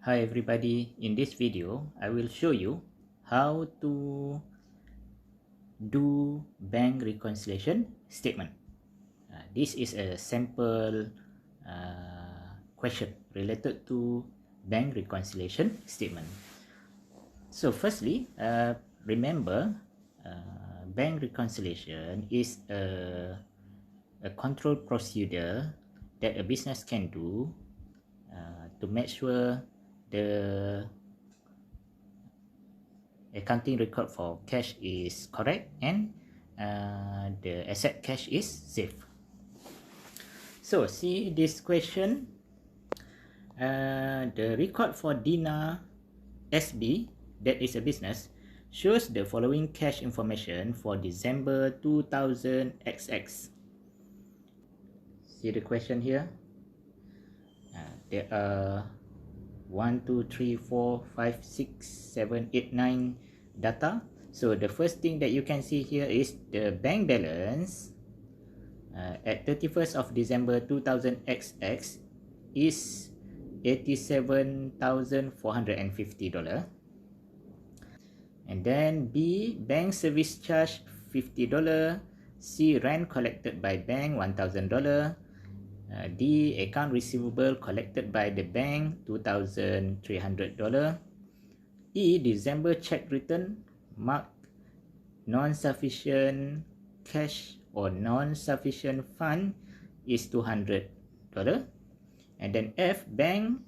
Hi everybody, in this video I will show you how to do bank reconciliation statement. This is a sample question related to bank reconciliation statement. So firstly, remember bank reconciliation is a control procedure that a business can do to make sure the accounting record for cash is correct and the asset cash is safe. So see this question, the record for Dina SB, that is a business, shows the following cash information for December 2000 XX. See the question here. There are 1, 2, 3, 4, 5, 6, 7, 8, 9 data. So the first thing that you can see here is the bank balance at 31st of December 2000 XX is $87,450. And then B, bank service charge $50. C, rent collected by bank $1,000. D, account receivable collected by the bank $2,300. E, December check return marked non-sufficient cash or non-sufficient fund is $200. And then F, bank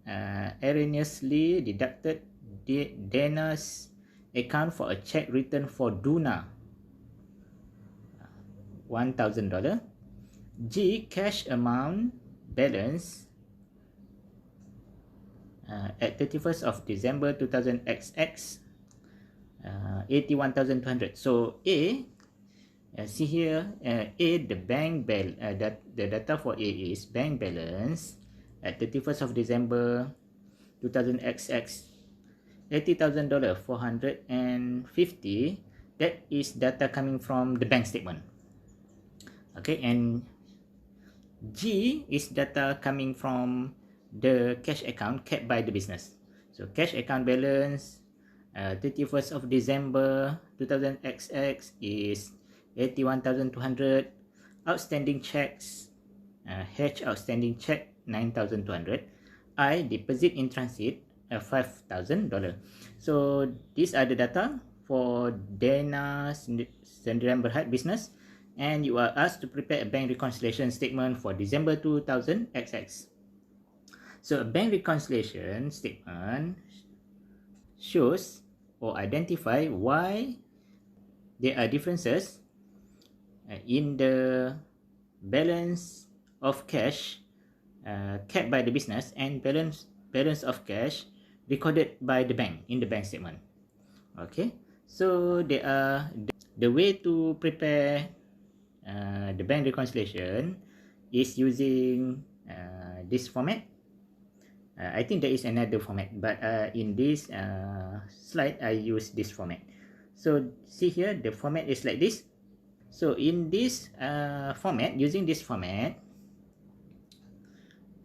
erroneously deducted Dana's account for a check return for Duna $1,000. G, cash amount balance at 31st of December 2000 XX 81,200. So A, see here, A, the bank the data for A is bank balance at 31st of December 2000 XX $80,000 450. That is data coming from the bank statement. Okay, and G is data coming from the cash account kept by the business. So cash account balance 31st of December 2000 XX is 81,200. Outstanding checks, H, outstanding check 9,200. I, deposit in transit $5,000. So these are the data for Dana Sendirian Berhad business, and you are asked to prepare a bank reconciliation statement for December 2000 XX. So a bank reconciliation statement shows or identify why there are differences in the balance of cash kept by the business and balance of cash recorded by the bank in the bank statement. Okay, so there are the way to prepare the bank reconciliation is using this format. I think there is another format, but in this slide I use this format. So see here, the format is like this. So in this format, using this format,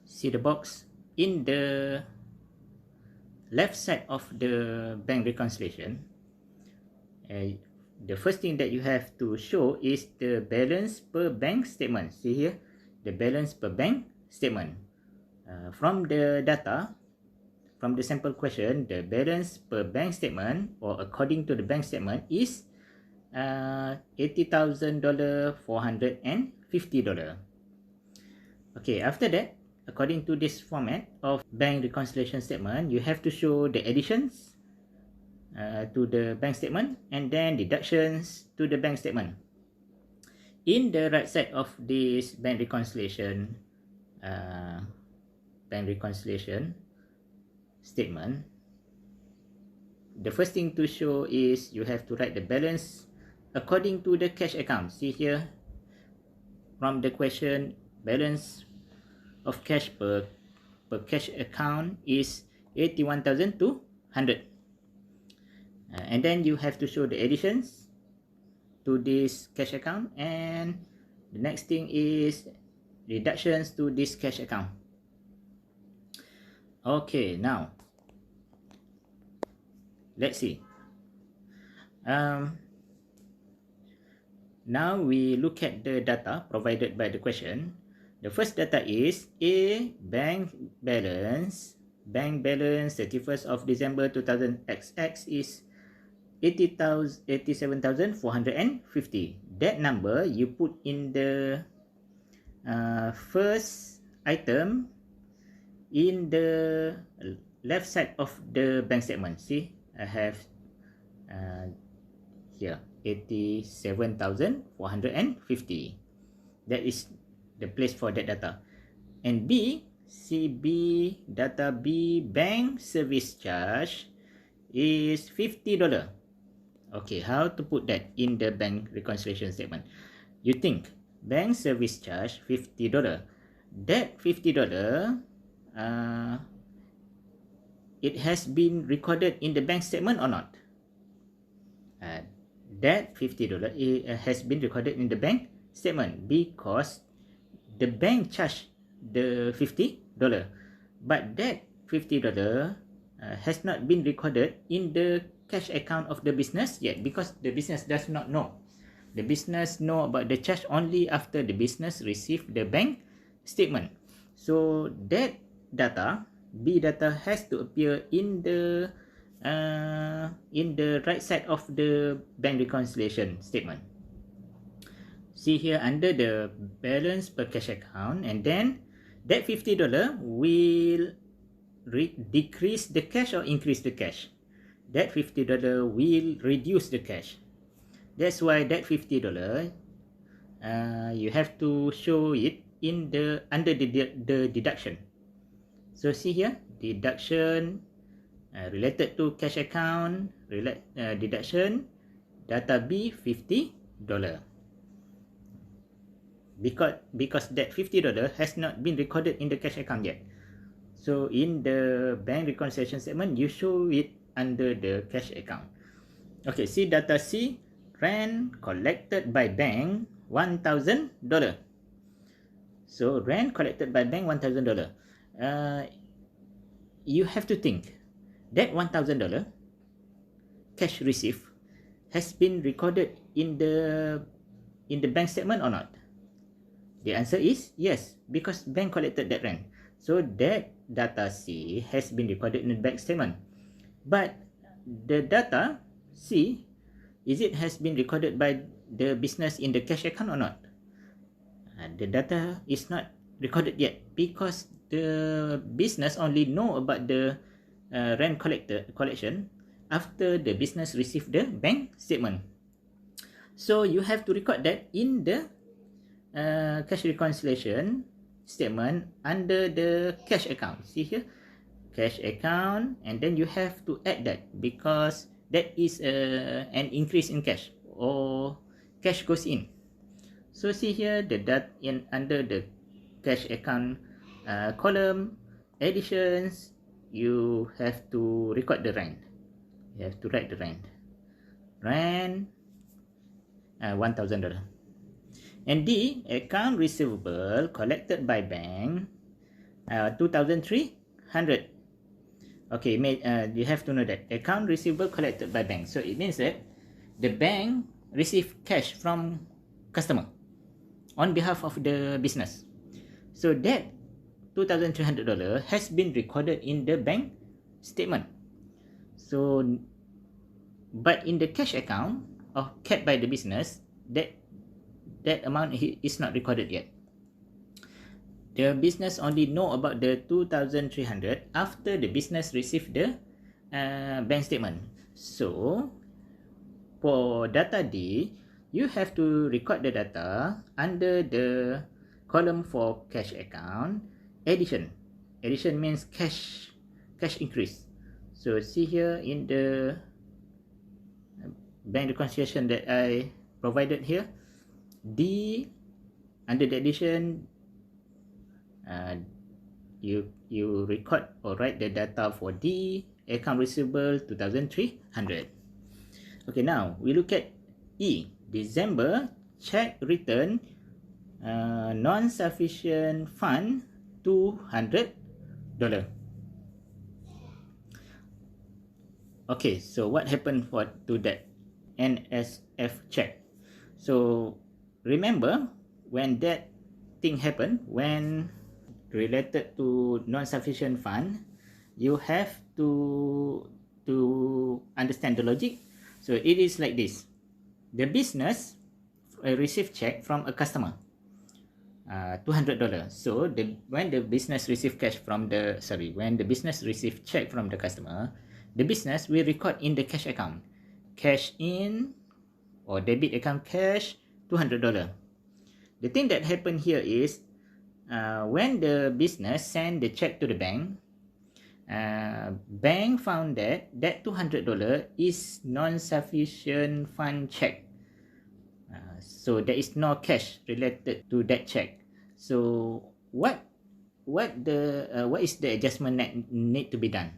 see the box in the left side of the bank reconciliation. The first thing that you have to show is the balance per bank statement. See here, the balance per bank statement. From the data, from the sample question, the balance per bank statement, or according to the bank statement, is $80,000 $450. Okay, after that, according to this format of bank reconciliation statement, you have to show the additions to the bank statement and then deductions to the bank statement. In the right side of this bank reconciliation statement, the first thing to show is you have to write the balance according to the cash account. See here, from the question, balance of cash per cash account is 81,200. And then you have to show the additions to this cash account, and the next thing is reductions to this cash account. Okay, now Let's see. Now we look at the data provided by the question. The first data is A, bank balance. Bank balance 31st of December 2000XX is 87,450. That number you put in the first item in the left side of the bank statement. See, I have here 87,450. That is the place for that data. And B, CB data B, bank service charge is $50. Okay, how to put that in the bank reconciliation statement? You think bank service charge $50. That $50, it has been recorded in the bank statement or not? That $50 has been recorded in the bank statement because the bank charged the $50, but that $50 has not been recorded in the cash account of the business yet because the business does not know. The business know about the charge only after the business receive the bank statement. So that data, B data, has to appear in the right side of the bank reconciliation statement. See here under the balance per cash account, and then that $50 will decrease the cash or increase the cash. That $50 will reduce the cash. That's why that $50 you have to show it in the under the deduction. So see here, deduction related to cash account, deduction, data B $50. Because that $50 has not been recorded in the cash account yet. So in the bank reconciliation statement, you show it under the cash account. Okay, see data C, rent collected by bank $1,000. So rent collected by bank $1,000. You have to think that $1,000 cash received has been recorded in the bank statement or not? The answer is yes, because bank collected that rent. So that data C has been recorded in the bank statement. But the data C, is it has been recorded by the business in the cash account or not? The data is not recorded yet because the business only know about the rent collection after the business received the bank statement. So you have to record that in the cash reconciliation statement under the cash account. See here, cash account, and then you have to add that because that is an increase in cash or cash goes in. So see here, the that in under the cash account column additions, you have to record the rent. You have to write the rent. Rent $1,000. And D, account receivable collected by bank 2,300. Okay, you have to know that account receivable collected by bank. So it means that the bank receive cash from customer on behalf of the business. So that $2,300 has been recorded in the bank statement. So, but in the cash account kept by the business, that amount is not recorded yet. The business only know about the 2,300 after the business received the bank statement. So for data D, you have to record the data under the column for cash account addition. Addition means cash increase. So see here in the bank reconciliation that I provided here, D, under the addition, you record or write the data for D, account receivable 2,300. Okay, now we look at E, December check return non-sufficient fund $200. Okay, so what happened to that NSF check? So remember when that thing happened, when related to non-sufficient fund, you have to understand the logic. So it is like this: the business received check from a customer, $200. So when the business receive when the business receive check from the customer, the business will record in the cash account, cash in or debit account cash $200. The thing that happened here is when the business send the check to the bank, bank found that $200 is non-sufficient fund check. So there is no cash related to that check. So what is the adjustment that need to be done?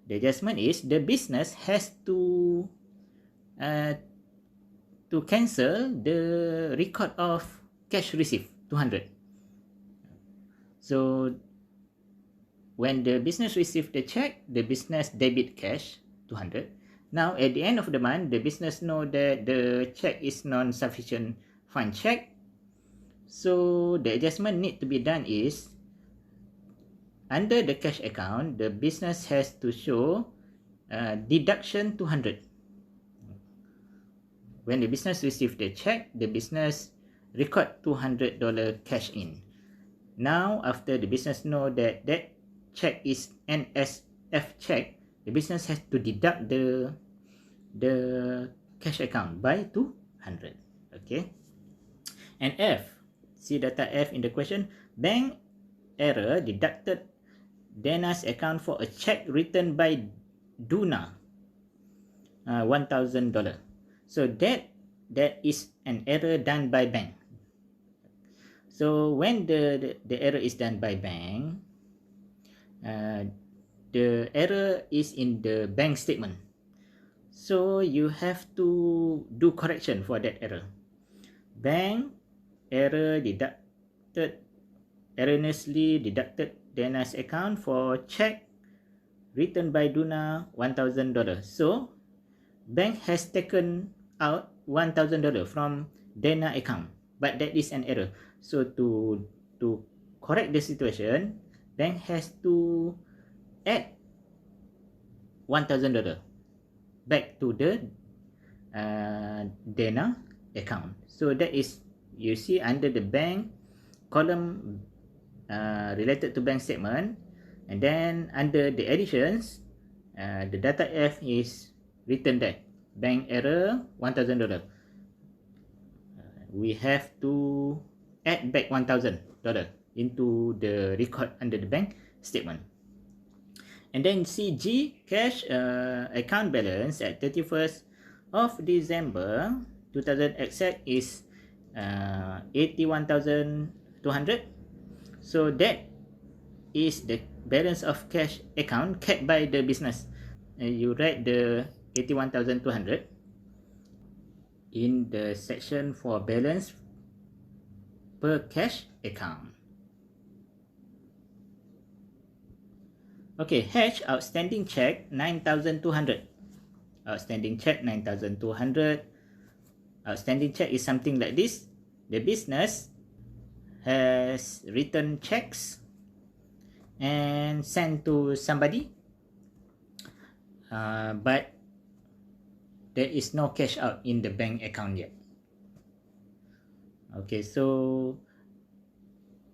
The adjustment is the business has to cancel the record of cash received 200. So when the business received the check, the business debit cash 200. Now at the end of the month, the business know that the check is non-sufficient fund check. So the adjustment need to be done is, under the cash account, the business has to show deduction 200. When the business received the check, the business record $200 cash in. Now after the business know that check is NSF check, the business has to deduct the cash account by 200. Okay. And F, see data F in the question, bank error deducted Dana's account for a check written by Duna, $1,000. So that is an error done by bank. So when the error is done by bank, the error is in the bank statement. So you have to do correction for that error. Bank error erroneously deducted Dana's account for check written by Duna, $1,000. So bank has taken out $1,000 from Dana account, but that is an error. So to correct the situation, bank has to add $1,000 back to the Dana account. So that is, you see under the bank column related to bank statement, and then under the additions, the data F is written there, bank error $1,000. We have to add back $1,000 into the record under the bank statement. And then CG, cash account balance at 31st of December 2000 exact is 81,200. So that is the balance of cash account kept by the business. You write the 81,200 in the section for balance per cash account. Okay, H, outstanding check 9,200. Outstanding check 9,200. Outstanding check is something like this. The business has written checks and sent to somebody, but there is no cash out in the bank account yet. Okay, so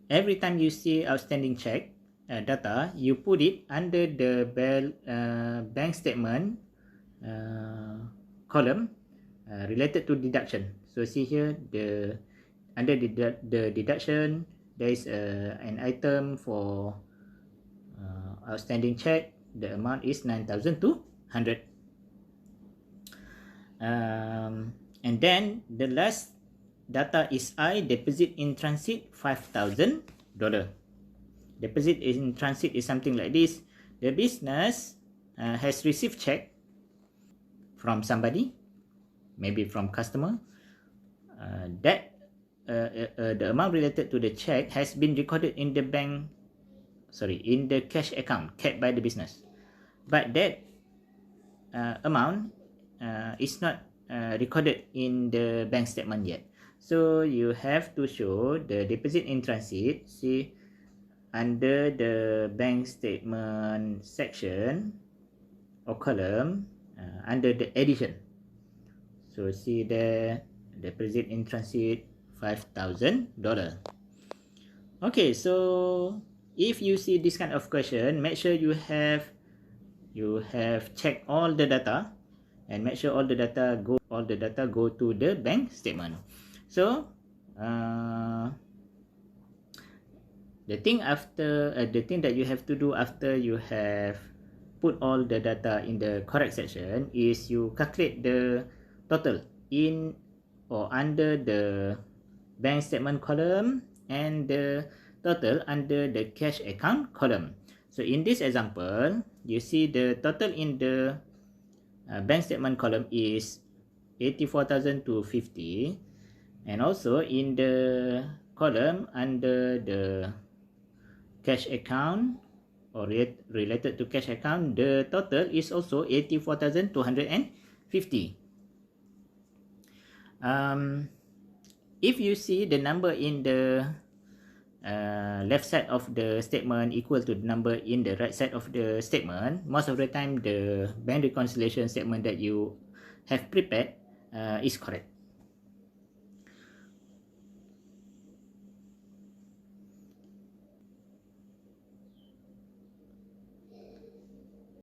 every time you see outstanding check data, you put it under the bank statement column related to deduction. So see here, under the deduction, there is an item for outstanding check. The amount is 9,200. And then the last data is I, deposit in transit $5,000. Deposit in transit is something like this. The business has received check from somebody, maybe from customer. The amount related to the check has been recorded in the in the cash account kept by the business. But that amount is not recorded in the bank statement yet. So you have to show the deposit in transit. See, under the bank statement section or column, under the addition. So see there, deposit in transit $5,000. Okay, so if you see this kind of question, make sure you have checked all the data and make sure all the data go to the bank statement. So the thing that you have to do after you have put all the data in the correct section is you calculate the total in or under the bank statement column and the total under the cash account column. So in this example, you see the total in the bank statement column is 84,250, and also in the column under the cash account or related to cash account, the total is also 84,250. If you see the number in the left side of the statement equal to the number in the right side of the statement, most of the time the bank reconciliation statement that you have prepared is correct.